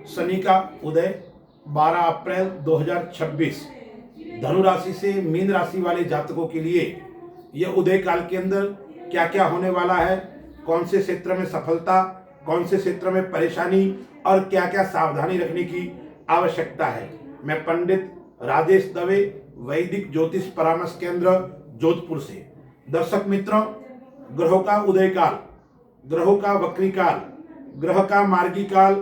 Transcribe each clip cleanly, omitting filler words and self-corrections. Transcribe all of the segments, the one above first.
शनि का उदय 12 अप्रैल 2026 धनु राशि से मीन राशि वाले जातकों के लिए यह उदय काल के अंदर क्या क्या होने वाला है, कौन से क्षेत्र में सफलता, कौन से क्षेत्र में परेशानी और क्या क्या सावधानी रखने की आवश्यकता है। मैं पंडित राजेश दवे, वैदिक ज्योतिष परामर्श केंद्र जोधपुर से। दर्शक मित्रों, ग्रहों का उदय काल, ग्रहों का वक्री काल, ग्रह का मार्गी काल,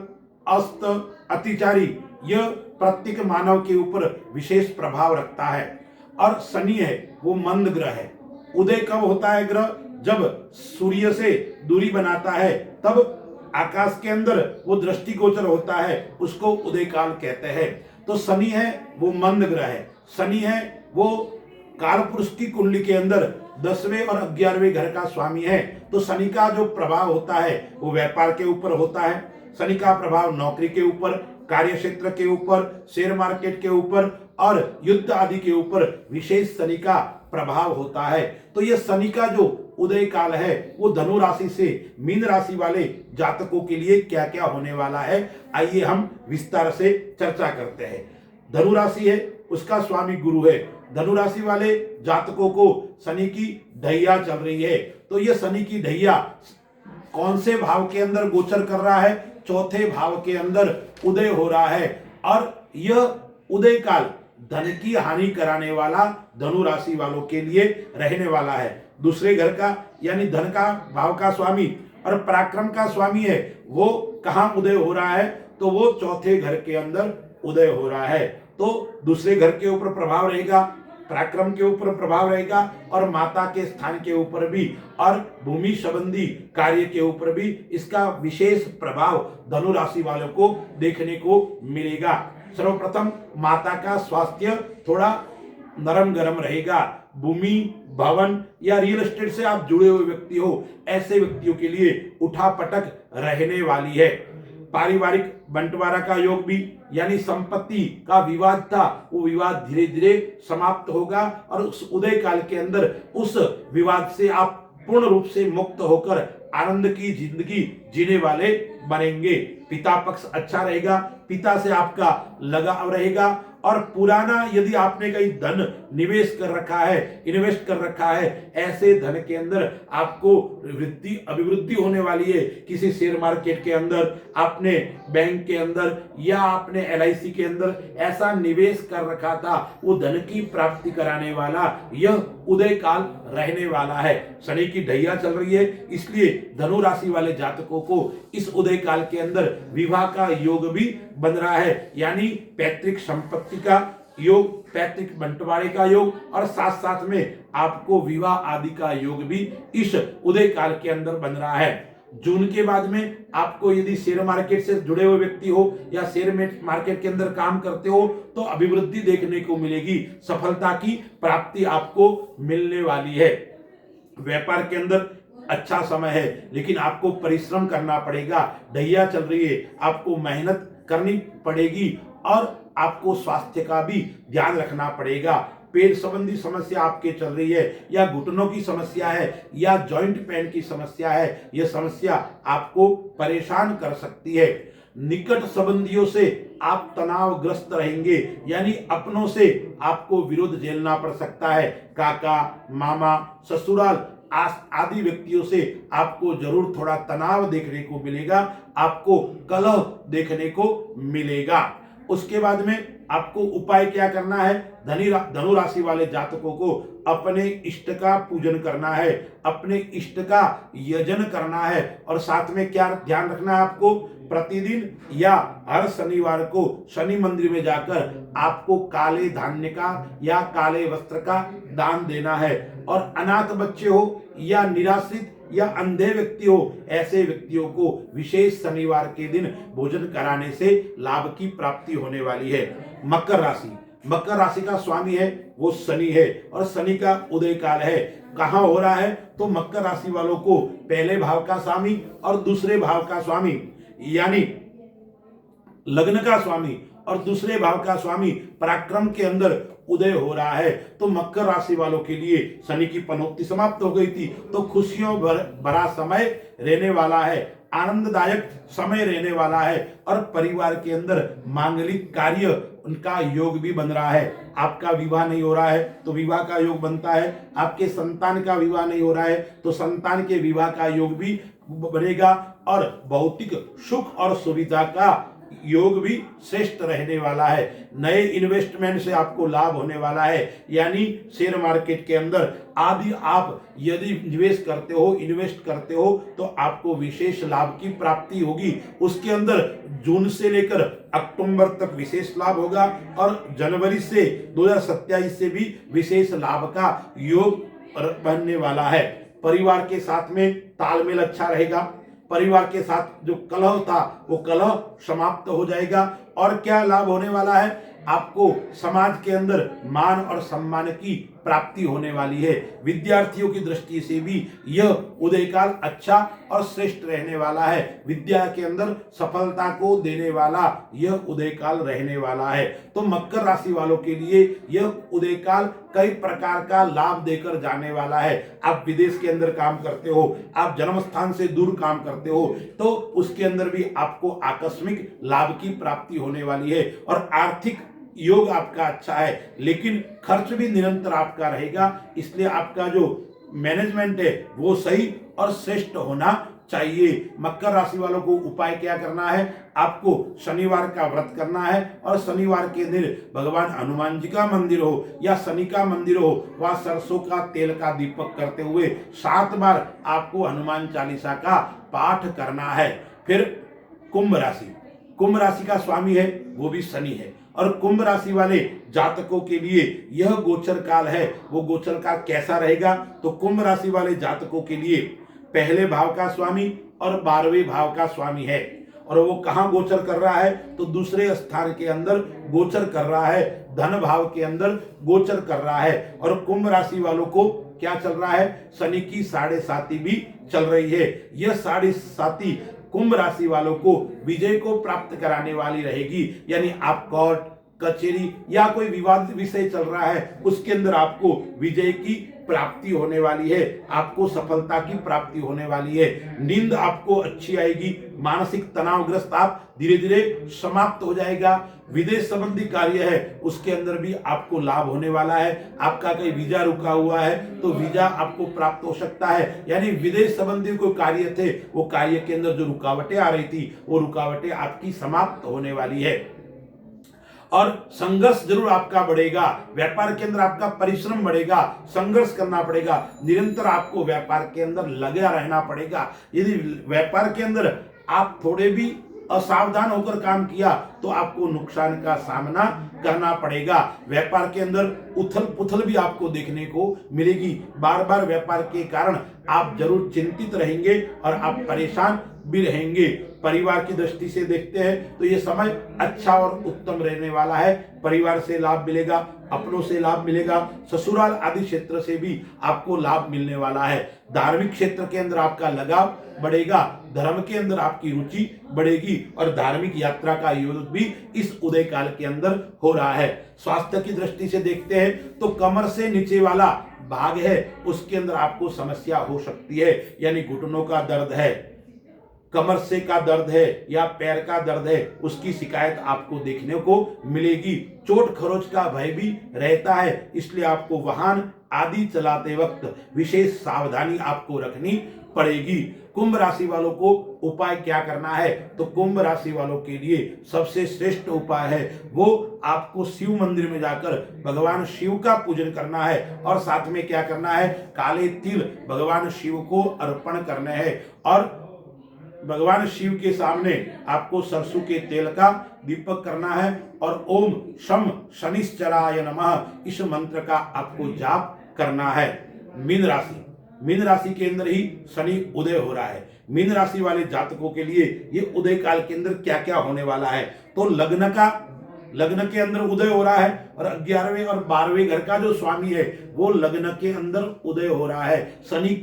अस्त अतिचारी, यह प्रत्येक मानव के ऊपर विशेष प्रभाव रखता है। और शनि है वो मंद ग्रह है। उदय कब होता है ग्रह? जब सूर्य से दूरी बनाता है, तब आकाश के अंदर वो दृष्टिगोचर होता है, उसको उदय काल कहते हैं। तो शनि है वो मंद ग्रह है। शनि है वो कालपुरुष की कुंडली के अंदर 10वें और 11वें घर का स्वामी है। तो शनि का जो प्रभाव होता है वो व्यापार के ऊपर होता है। शनि का प्रभाव नौकरी के ऊपर, कार्य क्षेत्र के ऊपर, शेयर मार्केट के ऊपर और युद्ध आदि के ऊपर विशेष शनि का प्रभाव होता है। तो ये शनि का जो उदय काल है वो धनु राशि से मीन राशि वाले जातकों के लिए क्या क्या होने वाला है, आइए हम विस्तार से चर्चा करते हैं। धनु राशि है, उसका स्वामी गुरु है। धनु राशि वाले जातकों को शनि की ढैया चल रही है। तो ये शनि की ढैया कौन से भाव के अंदर गोचर कर रहा है? चौथे भाव के अंदर उदय हो रहा है। और यह उदय काल धन की हानि कराने वाला धनु राशि वालों के लिए रहने वाला है। दूसरे घर का यानी धन का भाव का स्वामी और पराक्रम का स्वामी है, वो कहाँ उदय हो रहा है? तो वो चौथे घर के अंदर उदय हो रहा है। तो दूसरे घर के ऊपर प्रभाव रहेगा, पराक्रम के ऊपर प्रभाव रहेगा और माता के स्थान के ऊपर भी और भूमि संबंधी कार्य के ऊपर भी इसका विशेष प्रभाव धनु राशि वालों को देखने को मिलेगा। सर्वप्रथम माता का स्वास्थ्य थोड़ा नरम गरम रहेगा। भूमि, भवन या रियल एस्टेट से आप जुड़े हुए व्यक्ति हो, ऐसे व्यक्तियों के लिए उठापटक रहने वाली है। पारिवारिक बंटवारा का योग भी, यानी संपत्ति का विवाद था, वो विवाद धीरे धीरे समाप्त होगा और उस उदय काल के अंदर उस विवाद से आप पूर्ण रूप से मुक्त होकर आनंद की जिंदगी जीने वाले बनेंगे। पिता पक्ष अच्छा रहेगा, पिता से आपका लगाव रहेगा। और पुराना यदि आपने कहीं धन निवेश कर रखा है, इन्वेस्ट कर रखा है, ऐसे धन के अंदर आपको वृद्धि अभिवृद्धि होने वाली है। किसी शेयर मार्केट के अंदर, आपने बैंक के अंदर या आपने LIC के अंदर ऐसा निवेश कर रखा था, वो धन की प्राप्ति कराने वाला यह उदय काल रहने वाला है। शनि की ढैया चल रही है, इसलिए धनु राशि वाले जातकों को इस उदय काल के अंदर विवाह का योग भी बन रहा है, यानी पैतृक संपत्ति का योग, पैतृक बंटवारे का योग और साथ साथ में आपको विवाह आदि का योग भी इस उदय काल के अंदर बन रहा है। जून के बाद में आपको यदि शेयर मार्केट से जुड़े हुए व्यक्ति हो या शेयर मार्केट के अंदर काम करते हो तो अभिवृद्धि देखने को मिलेगी, सफलता की प्राप्ति आपको मिलने वाली है। व्यापार के अंदर अच्छा समय है, लेकिन आपको परिश्रम करना पड़ेगा। ढैया चल रही है, आपको मेहनत करनी पड़ेगी और आपको स्वास्थ्य का भी ध्यान रखना पड़ेगा। पेट संबंधी समस्या आपके चल रही है या घुटनों की समस्या है या जॉइंट पेन की समस्या है, यह समस्या आपको परेशान कर सकती है। निकट संबंधियों से आप तनावग्रस्त रहेंगे, यानी अपनों से आपको विरोध झेलना पड़ सकता है। काका, मामा, ससुराल आदि व्यक्तियों से आपको जरूर थोड़ा तनाव देखने को मिलेगा, आपको कलह देखने को मिलेगा। उसके बाद में आपको उपाय क्या करना है? धनु राशि वाले जातकों को अपने इष्ट का पूजन करना है, अपने इष्ट का यजन करना है और साथ में क्या ध्यान रखना है आपको? प्रतिदिन या हर शनिवार को शनि मंदिर में जाकर आपको काले धान्य का या काले वस्त्र का दान देना है। और अनाथ बच्चे हो या निराश्रित या अंधे व्यक्ति हो, ऐसे व्यक्तियों को विशेष शनिवार के दिन भोजन कराने से लाभ की प्राप्ति होने वाली है। मकर राशि, मकर राशि का स्वामी है वो शनि है और शनि का उदय काल है। कहाँ हो रहा है? तो मकर राशि वालों को पहले भाव का स्वामी और दूसरे भाव का स्वामी यानी लग्न का स्वामी और दूसरे भाव का स्वामी पराक्रम के अंदर उदय हो रहा है। तो मकर राशि वालों के लिए शनि की पनौती समाप्त हो गई थी, तो खुशियों भरा समय रहने वाला है, आनंददायक समय रहने वाला है और परिवार के अंदर मांगलिक कार्य उनका योग भी बन रहा है। आपका विवाह नहीं हो रहा है तो विवाह का योग बनता है, आपके संतान का विवाह नहीं हो रहा है तो संतान के विवाह का योग भी बनेगा और भौतिक सुख और सुविधा का योग भी श्रेष्ठ रहने वाला है। नए इन्वेस्टमेंट से आपको लाभ होने वाला है, यानी शेयर मार्केट के अंदर आदि आप यदि निवेश करते हो, इन्वेस्ट करते हो तो आपको विशेष लाभ की प्राप्ति होगी। उसके अंदर जून से लेकर अक्टूबर तक विशेष लाभ होगा और जनवरी से 2027 से भी विशेष लाभ का योग बनने वाला है। परिवार के साथ में तालमेल अच्छा रहेगा, परिवार के साथ जो कलह था वो कलह समाप्त हो जाएगा। और क्या लाभ होने वाला है, आपको समाज के अंदर मान और सम्मान की प्राप्ति होने वाली है। विद्यार्थियों की दृष्टि से भी यह उदयकाल अच्छा और श्रेष्ठ रहने वाला है। विद्या के अंदर सफलता को देने वाला यह उदयकाल रहने वाला है। तो मकर राशि वालों के लिए यह उदयकाल कई प्रकार का लाभ देकर जाने वाला है। आप विदेश के अंदर काम करते हो, आप जन्म स्थान से दूर काम करते हो तो उसके अंदर भी आपको आकस्मिक लाभ की प्राप्ति होने वाली है और आर्थिक योग आपका अच्छा है, लेकिन खर्च भी निरंतर आपका रहेगा। इसलिए आपका जो मैनेजमेंट है वो सही और श्रेष्ठ होना चाहिए। मकर राशि वालों को उपाय क्या करना है, आपको शनिवार का व्रत करना है और शनिवार के दिन भगवान हनुमान जी का मंदिर हो या शनि का मंदिर हो, वह सरसों का तेल का दीपक करते हुए 7 बार आपको हनुमान चालीसा का पाठ करना है। फिर कुंभ राशि, कुंभ राशि का स्वामी है वो भी शनि है और कुंभ राशि वाले जातकों के लिए यह गोचर काल है। वो गोचर काल कैसा रहेगा, तो कुंभ राशि वाले जातकों के लिए पहले भाव का स्वामी और 12वें भाव का स्वामी है और वो कहाँ गोचर कर रहा है, तो दूसरे स्थान के अंदर गोचर कर रहा है, धन भाव के अंदर गोचर कर रहा है। और कुंभ राशि वालों को क्या चल रहा है, शनि की 7.5 भी चल रही है। यह 7.5 कुंभ राशि वालों को विजय को प्राप्त कराने वाली रहेगी, यानी आप कोर्ट कचेरी या कोई विवाद विषय चल रहा है उसके अंदर आपको विजय की प्राप्ति होने वाली है, आपको सफलता की प्राप्ति होने वाली है। नींद आपको अच्छी आएगी, मानसिक तनावग्रस्त आप धीरे धीरे समाप्त हो जाएगा। विदेश संबंधी कार्य है उसके अंदर भी आपको लाभ होने वाला है। आपका कहीं वीजा रुका हुआ है तो वीजा आपको प्राप्त हो सकता है, यानी विदेश संबंधी कोई कार्य थे वो कार्य के अंदर जो रुकावटें आ रही थी वो रुकावटें आपकी समाप्त होने वाली है। और संघर्ष जरूर आपका बढ़ेगा, व्यापार के अंदर आपका परिश्रम बढ़ेगा, संघर्ष करना पड़ेगा, निरंतर आपको व्यापार के अंदर लगा रहना पड़ेगा। यदि व्यापार के अंदर आप थोड़े भी असावधान होकर काम किया तो आपको नुकसान का सामना करना पड़ेगा। व्यापार के अंदर उथल पुथल भी आपको देखने को मिलेगी, बार बार व्यापार के कारण आप जरूर चिंतित रहेंगे और आप परेशान भी रहेंगे। परिवार की दृष्टि से देखते हैं तो ये समय अच्छा और उत्तम रहने वाला है। परिवार से लाभ मिलेगा, अपनों से लाभ मिलेगा, ससुराल आदि क्षेत्र से भी आपको लाभ मिलने वाला है। धार्मिक क्षेत्र के अंदर आपका लगाव बढ़ेगा, धर्म के अंदर आपकी रुचि बढ़ेगी और धार्मिक यात्रा का योग भी इस उदय काल के अंदर हो रहा है। स्वास्थ्य की दृष्टि से देखते हैं तो कमर से नीचे वाला भाग है उसके अंदर आपको समस्या हो सकती है, यानी घुटनों का दर्द है, कमर से का दर्द है या पैर का दर्द है, उसकी शिकायत आपको देखने को मिलेगी। चोट खरोच का भय भी रहता है, इसलिए आपको वाहन आदि चलाते वक्त विशेष सावधानी आपको रखनी पड़ेगी। कुंभ राशि वालों को उपाय क्या करना है, तो कुंभ राशि वालों के लिए सबसे श्रेष्ठ उपाय है वो आपको शिव मंदिर में जाकर भगवान शिव का पूजन करना है और साथ में क्या करना है, काले तिल भगवान शिव को अर्पण करने हैं और भगवान शिव के सामने आपको सरसों के तेल का दीपक करना है और ओम शम शनिश्चराय नमः इस मंत्र का आपको जाप करना है। मीन राशि, मीन राशि के अंदर ही शनि उदय हो रहा है। मीन राशि वाले जातकों के लिए ये उदय काल के अंदर क्या क्या होने वाला है, तो लग्न के अंदर उदय हो रहा है और 11वें और 12वें घर का जो स्वामी है वो लग्न के अंदर उदय हो रहा है। शनि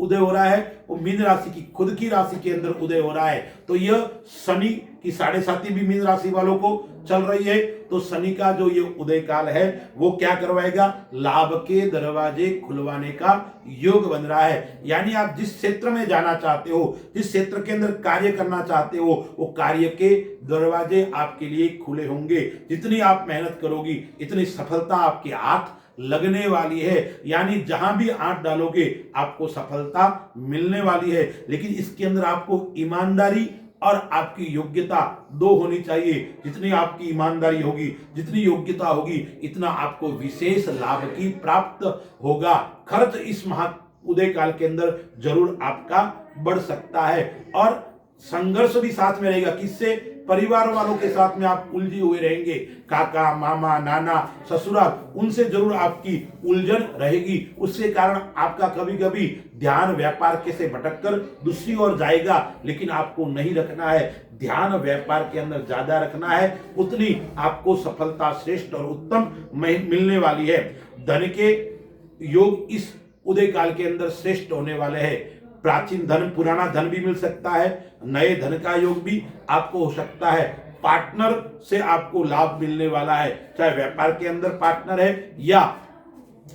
उदय हो रहा है वो मीन राशि की खुद की राशि के अंदर उदय हो रहा है। तो यह शनि की 7.5 भी मीन राशि वालों को चल रही है। तो शनि का जो ये उदय काल है वो क्या करवाएगा, लाभ के दरवाजे खुलवाने का योग बन रहा है। यानी आप जिस क्षेत्र में जाना चाहते हो, जिस क्षेत्र के अंदर कार्य करना चाहते हो, वो कार्य के दरवाजे आपके लिए खुले होंगे। जितनी आप मेहनत करोगी इतनी सफलता आपके हाथ लगने वाली है। यानी जहां भी आंख डालोगे आपको सफलता मिलने वाली है। लेकिन इसके अंदर आपको ईमानदारी और आपकी योग्यता दो होनी चाहिए। जितनी आपकी ईमानदारी होगी, जितनी योग्यता होगी, इतना आपको विशेष लाभ की प्राप्त होगा। खर्च इस महा उदय काल के अंदर जरूर आपका बढ़ सकता है और संघर्ष भी साथ में रहेगा। किससे? परिवार वालों के साथ में आप उलझे हुए रहेंगे। काका, मामा, नाना, ससुराल, उनसे जरूर आपकी उलझन रहेगी। उसके कारण आपका कभी कभी ध्यान व्यापार के से भटककर दूसरी ओर जाएगा। लेकिन आपको नहीं रखना है, ध्यान व्यापार के अंदर ज्यादा रखना है। उतनी आपको सफलता श्रेष्ठ और उत्तम मिलने वाली है। धन के योग इस उदय काल के अंदर श्रेष्ठ होने वाले हैं। प्राचीन धन, पुराना धन भी मिल सकता है, नए धन का योग भी आपको हो सकता है। पार्टनर से आपको लाभ मिलने वाला है, चाहे व्यापार के अंदर पार्टनर है या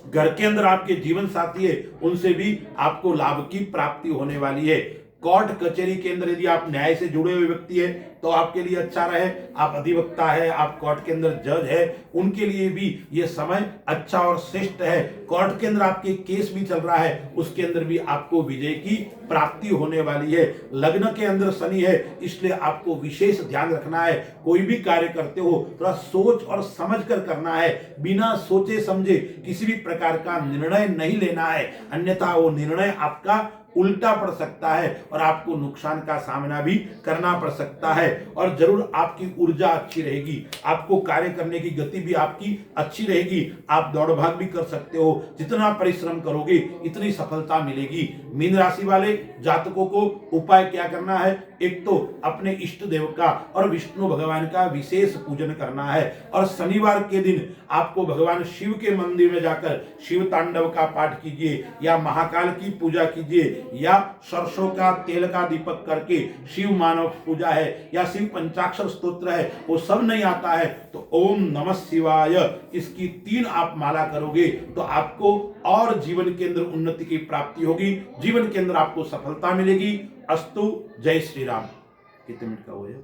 घर के अंदर आपके जीवन साथी है, उनसे भी आपको लाभ की प्राप्ति होने वाली है। कोर्ट कचहरी के अंदर यदि आप न्याय से जुड़े हुए व्यक्ति है तो आपके लिए अच्छा रहे। आप अधिवक्ता है, आप कोर्ट के अंदर जज है, उनके लिए भी ये समय अच्छा और श्रेष्ठ है। कोर्ट के अंदर आपके केस भी चल रहा है, उसके अंदर भी आपको विजय की प्राप्ति होने वाली है। लग्न के अंदर शनि है, इसलिए आपको विशेष ध्यान रखना है। कोई भी कार्य करते हो थोड़ा सोच और समझ कर करना है। बिना सोचे समझे किसी भी प्रकार का निर्णय नहीं लेना है, अन्यथा वो निर्णय आपका उल्टा पड़ सकता है और आपको नुकसान का सामना भी करना पड़ सकता है। और जरूर आपकी ऊर्जा अच्छी रहेगी, आपको कार्य करने की गति भी आपकी अच्छी रहेगी। आप दौड़ भाग भी कर सकते हो। जितना परिश्रम करोगे इतनी सफलता मिलेगी। मीन राशि वाले जातकों को उपाय क्या करना है? एक तो अपने इष्ट देव का और विष्णु भगवान का विशेष पूजन करना है। और शनिवार के दिन आपको भगवान शिव के मंदिर में जाकर शिव तांडव का पाठ कीजिए या महाकाल की पूजा कीजिए या सरसों का तेल का दीपक करके शिव मानव पूजा है या शिव पंचाक्षर स्तोत्र है, वो सब नहीं आता है तो ओम नमः शिवाय इसकी 3 आप माला करोगे तो आपको और जीवन के अंदर उन्नति की प्राप्ति होगी। जीवन के अंदर आपको सफलता मिलेगी। अस्तु। जय श्री राम। कितने मिनट का हुआ है?